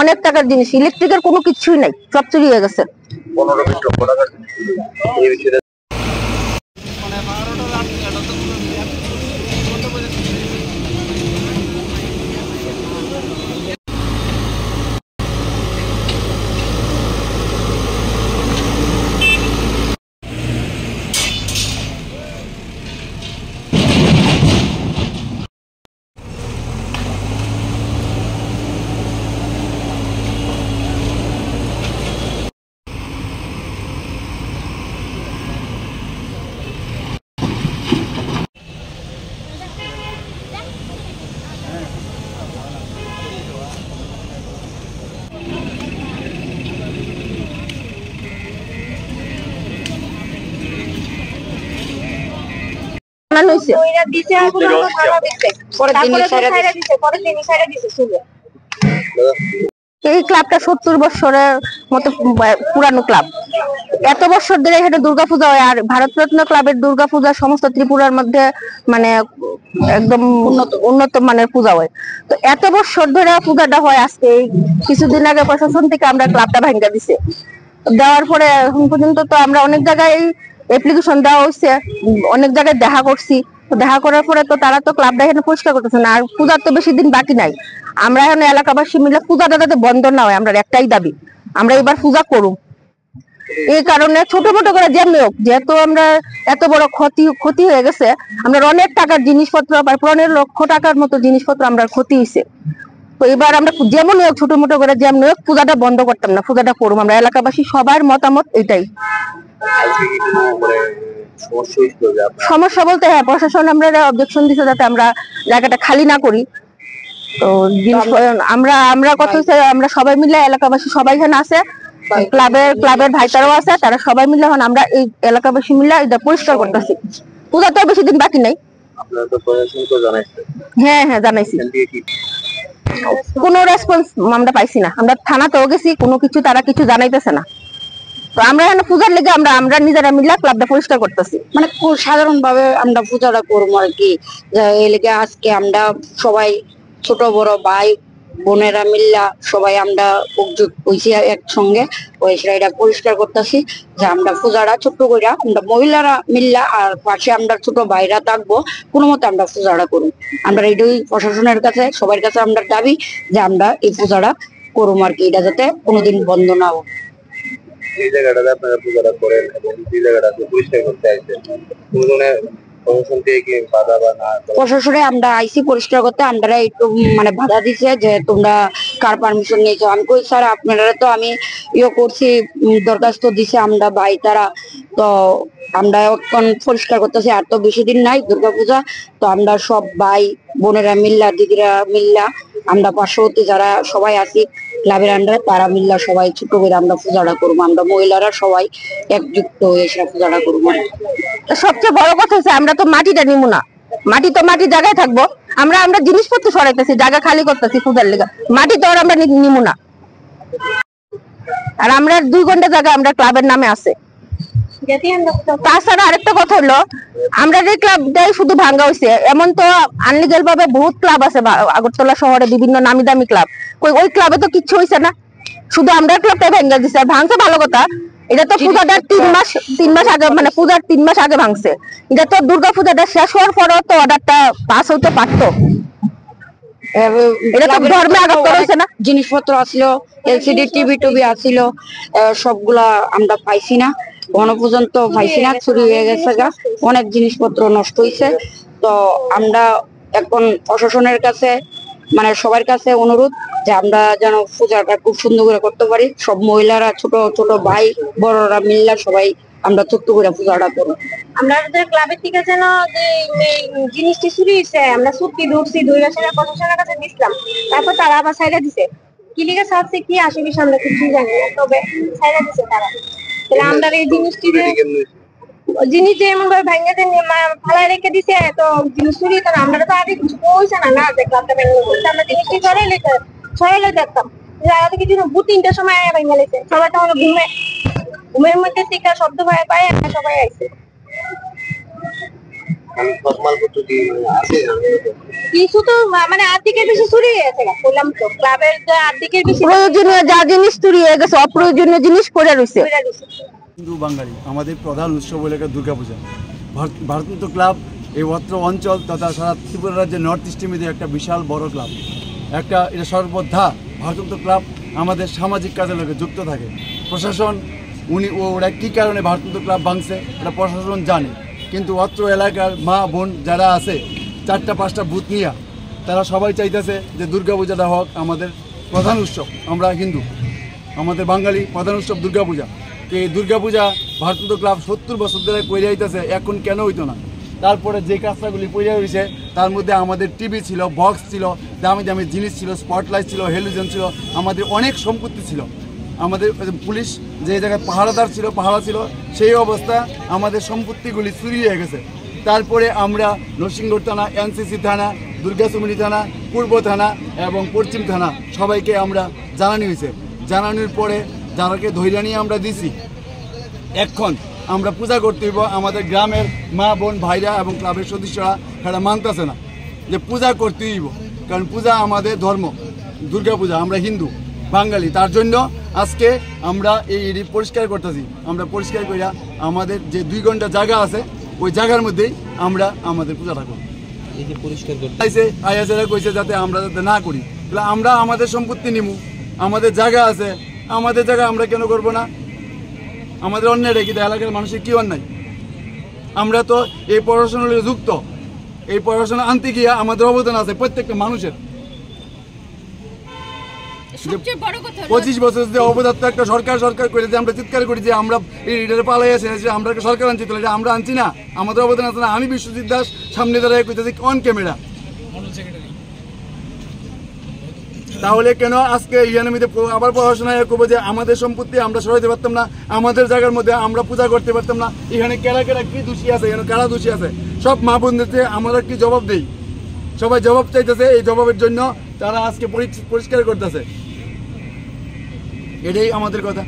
অনেক টাকার জিনিস, ইলেকট্রিকের কোনো কিছুই নাই, সব চুরি হয়ে গেছে। 15 টাকার এই বিষয়ে এই ক্লাবটা 70 বছরের মতো পুরানো ক্লাব। এত বছর ধরে এখানে দুর্গাপূজা হয়, আর ভারতরত্ন ক্লাবের দুর্গাপূজা সমস্ত ত্রিপুরার মধ্যে মানে একদম উন্নত মানের পূজা হয়। তো এত বছর ধরে পূজাটা হয়, আজকে কিছুদিন আগে প্রশাসন থেকে আমরা ক্লাবটা ভাঙা দিছে। দেওয়ার পরে এখন পর্যন্ত তো আমরা অনেক জায়গায় অ্যাপ্লিকেশন দেওয়া হয়েছে, অনেক জায়গায় দেখা করছি। দেখা করার পরে তো তারা তো ক্লাবটা এখানে পরিষ্কার করতেছে না, আর পূজার তো বেশি দিন বাকি নাই। আমরা এখানে এলাকাবাসী মিলে পূজাটা যাতে বন্ধ না হয়, আমরা একটাই দাবি, আমরা এবার পূজা করুম। এই কারণে ছোট মোটো করে যেমনি হোক, যেহেতু আমরা এত বড় ক্ষতি হয়ে গেছে, আমরা অনেক টাকার জিনিসপত্র, প্রায় 15 লক্ষ টাকার মতো জিনিসপত্র আমরা ক্ষতি হয়েছে। তো এবার আমরা যেমন হোক ছোট মোটো করে যেমনি হোক পূজাটা বন্ধ করতাম না, পূজাটা করুম। আমরা এলাকাবাসী সবার মতামত এটাই। সমস্যা বলতে হ্যাঁ, প্রশাসন আমরা অবজেকশন দিচ্ছে যাতে আমরা জায়গাটা খালি না করি। তো আমরা কথা হচ্ছে, আমরা সবাই মিলে এলাকাবাসী সবাই এখানে আছে, ক্লাবের ভাইতারাও আছে, তারা সবাই মিলে এখন আমরা এই এলাকাবাসী মিলে এটা পরিষ্কার করতেছি। পূজা তো বেশি দিন বাকি নাই। হ্যাঁ হ্যাঁ জানাইছি, কোনো রেসপন্স আমরা পাইছি না। আমরা থানাতেও গেছি, কোনো কিছু তারা কিছু জানাইতেছে না। তো আমরা এখানে পূজার লেগে আমরা নিজেরা মিলে ক্লাবটা পরিষ্কার করতেছি। মানে সাধারণ ভাবে আমরা পূজাটা করবো আর কি। এই লেগে আজকে আমরা সবাই ছোট বড় ভাই বোনেরা মিল্লা সবাই আমরা একজুট হইছি একসঙ্গে, ওই এটা পরিষ্কার করতেছি যে আমরা পূজাটা ছোট্ট করে আমরা মহিলারা মিল্লা আর পাশে আমরা ছোট ভাইরা থাকবো, কোনো মতে আমরা পূজাটা করুন। আমরা এটাই প্রশাসনের কাছে সবার কাছে আমরা দাবি যে আমরা এই পূজাটা করুম আর কি, এটা যাতে কোনোদিন বন্ধ না হোক। এই জায়গাটাতে আপনারা পূজাটা করেন এবং যে জায়গাটাতে পরিষ্কার করতে আসছেন, কোনো ধরনের প্রশাসনে আমরা আইসি পরিষ্কার করতে, আমরা একটু মানে বাধা দিছে যে তোমরা কার পারমিশন নিয়েছো। আমি কই স্যার আপনারা তো আমি করছি, দরখাস্ত দিছে আমরা ভাই তারা, তো আমরা এখন পরিষ্কার করতেছি। আর তো বেশি দিন নাই দুর্গাপূজা, তো আমরা সব ভাই বোনেরা মিল্লা দিদিরা মিল্লা আমরা পার্শ্ববর্তী যারা সবাই আছি ক্লাবের আন্ডারে, তারা মিল্লা সবাই ছোট করে আমরা পূজাটা করবো। আমরা মহিলারা সবাই একযুক্ত হয়ে সেটা পূজাটা করবো। সবচেয়ে বড় কথা হচ্ছে আমরা তো মাটিটা নিবো না, মাটি তো মাটির জায়গায় থাকবো। আমরা জিনিসপত্র সরাইতেছি, জায়গা খালি করতেছি পূজার লেগে, মাটি তো আর আমরা নিবো না। আর আমরা 2 ঘন্টা জায়গা আমরা ক্লাবের নামে আছে। তাছাড়া আরেকটা কথা হলো, আমরা যে ক্লাবটাই শুধু ভাঙ্গা হয়েছে এমন তো আনলিগাল ভাবে বহুত ক্লাব আছে আগরতলা শহরে, বিভিন্ন নামি দামি ক্লাব। ওই ক্লাবে তো কিচ্ছু হয়েছে না, শুধু আমরা ক্লাবটাই ভাঙ্গা দিচ্ছে। ভাঙছে ভালো কথা, এটা তো পূজাটার 3 মাস আগে, মানে পূজার 3 মাস আগে ভাঙছে। এটা তো দুর্গা পূজাটা শেষ হওয়ার পরও তো অর্ডারটা পাস হইতে পারতো। জিনিসপত্র আসলো, এলসিডি টিভি টুবি আসছিল, সবগুলা আমরা পাইছি না, ঘন পর্যন্ত পাইছি না, চুরি হয়ে গেছে গা, অনেক জিনিসপত্র নষ্ট হয়েছে। তো আমরা এখন প্রশাসনের কাছে মানে সবার কাছে অনুরোধ যে আমরা যেন পূজাটা খুব সুন্দর করে করতে পারি। সব মহিলারা ছোট ছোট ভাই বড়রা মিল্লা সবাই আমরা ছোট্ট করে পূজাটা করব। আমরা ক্লাবের থেকে যেন যে জিনিসটি চুরি হয়েছে, আমরা চুক্তি ধরছি 2 মাসের প্রশাসনের কাছে দিছিলাম, তারপর তারা আবার ছাইড়া দিছে। কি লিখে ছাড়ছে কি আসলে আমরা কিছু জানি না, তবে ছাইড়া দিছে তারা। তাহলে আমরা এই জিনিস যে এমন ভাবে ভাঙে ফালাই রেখে দিছে, তো জিনিস চুরি তো আমরা তো আগে কিছু পয়সা না যে ক্লাবটা ভেঙে বলছে, আমরা জিনিসটি সরাইলে দেখতাম যে কিছু 2-3টার সময় ভেঙে লেছে। সবাই তো ঘুমের মধ্যে থেকে শব্দ পায় পায় সবাই আইছে। কিছু তো মানে আর্ধেকের বেশি চুরি হয়েছে বললাম তো, ক্লাবের যে আর্ধেকের বেশি প্রয়োজনীয় যা জিনিস চুরি হয়ে গেছে, অপ্রয়োজনীয় জিনিস পড়ে রয়েছে। হিন্দু বাঙালি আমাদের প্রধান উৎসব হলো দুর্গাপূজা। ভারতনাট্য ক্লাব এই অত্র অঞ্চল তথা সারা ত্রিপুরা রাজ্যের নর্থ ইস্টের মধ্যে একটা বিশাল বড় ক্লাব। এটা সর্বদা ভারতনাট্য ক্লাব আমাদের সামাজিক কাজের লোকে যুক্ত থাকে। প্রশাসন ওরা কী কারণে ভারতনাট্য ক্লাব ভাঙছে এটা প্রশাসন জানে, কিন্তু অত্র এলাকার মা বোন যারা আছে 4-5টা বুথ নিয়ে তারা সবাই চাইতেছে যে দুর্গাপূজাটা হোক আমাদের প্রধান উৎসব। আমরা হিন্দু, আমাদের বাঙালি প্রধান উৎসব দুর্গাপূজা। এই দুর্গাপূজা ভারতনাট্য ক্লাব 70 বছর ধরে করে আইতেছে, এখন কেন হইতো না? তারপরে যে কাজটাগুলি পড়ে হয়েছে তার মধ্যে আমাদের টিভি ছিল, বক্স ছিল, দামি দামি জিনিস ছিল, স্পটলাইট ছিল, হেলোজেন ছিল, আমাদের অনেক সম্পত্তি ছিল। আমাদের পুলিশ যে জায়গায় পাহারাদার ছিল, পাহারা ছিল, সেই অবস্থা আমাদের সম্পত্তিগুলি চুরি হয়ে গেছে। তারপরে আমরা নরসিংগড় থানা, এনসিসি থানা, দুর্গাচুমনি থানা, পূর্ব থানা এবং পশ্চিম থানা সবাইকে আমরা জানানো হয়েছে। জানানোর পরে যারাকে ধৈর্য নিয়ে আমরা দিছি, এখন আমরা পূজা করতে হইব। আমাদের গ্রামের মা বোন ভাইরা এবং ক্লাবের সদস্যরা সেটা মানতেছে না যে পূজা করতে হইব, কারণ পূজা আমাদের ধর্ম, দুর্গাপূজা, আমরা হিন্দু বাঙালি। তার জন্য আজকে আমরা এই পরিষ্কার করতেছি। আমরা পরিষ্কার করিয়া আমাদের যে 2 ঘন্টা জায়গা আছে ওই জায়গার মধ্যেই আমরা আমাদের পূজাটা করি। এই যে পরিষ্কার করতে আইয়াসেরা কইছে যাতে আমরা যাতে না করি, তাহলে আমরা আমাদের সম্পত্তি নিমু, আমাদের জায়গা আছে, আমাদের জায়গা আমরা কেন করব না? আমাদের অন্যায় রেখে দেয়, এলাকার মানুষের কি অন্যায়? আমরা তো এই পড়াশোনার সঙ্গে যুক্ত, এই পড়াশোনা আনতে গিয়ে আমাদের অবদান আছে প্রত্যেকটা মানুষের। 25 বছর যে অবদান একটা সরকার করে যে আমরা চিৎকার করি যে আমরা পালাই আছে, আমরা সরকার আনছি, তাহলে আমরা আনছি না, আমাদের অবদান আছে না? আমি বিশ্বজিৎ দাস সামনে দাঁড়ায় কইতেছি অন ক্যামেরা, তাহলে কেন আজকে ইয়ানামিতে আবার পড়াশোনায় করবো যে আমাদের সম্পত্তি আমরা সরাইতে পারতাম না, আমাদের জায়গার মধ্যে আমরা পূজা করতে পারতাম না? এখানে কেরা কি দোষী আছে, এখানে কারা দোষী আছে? সব মা বোনদেরকে আমরা কি জবাব দেই? সবাই জবাব চাইতেছে, এই জবাবের জন্য তারা আজকে পরিষ্কার করতেছে। এটাই আমাদের কথা।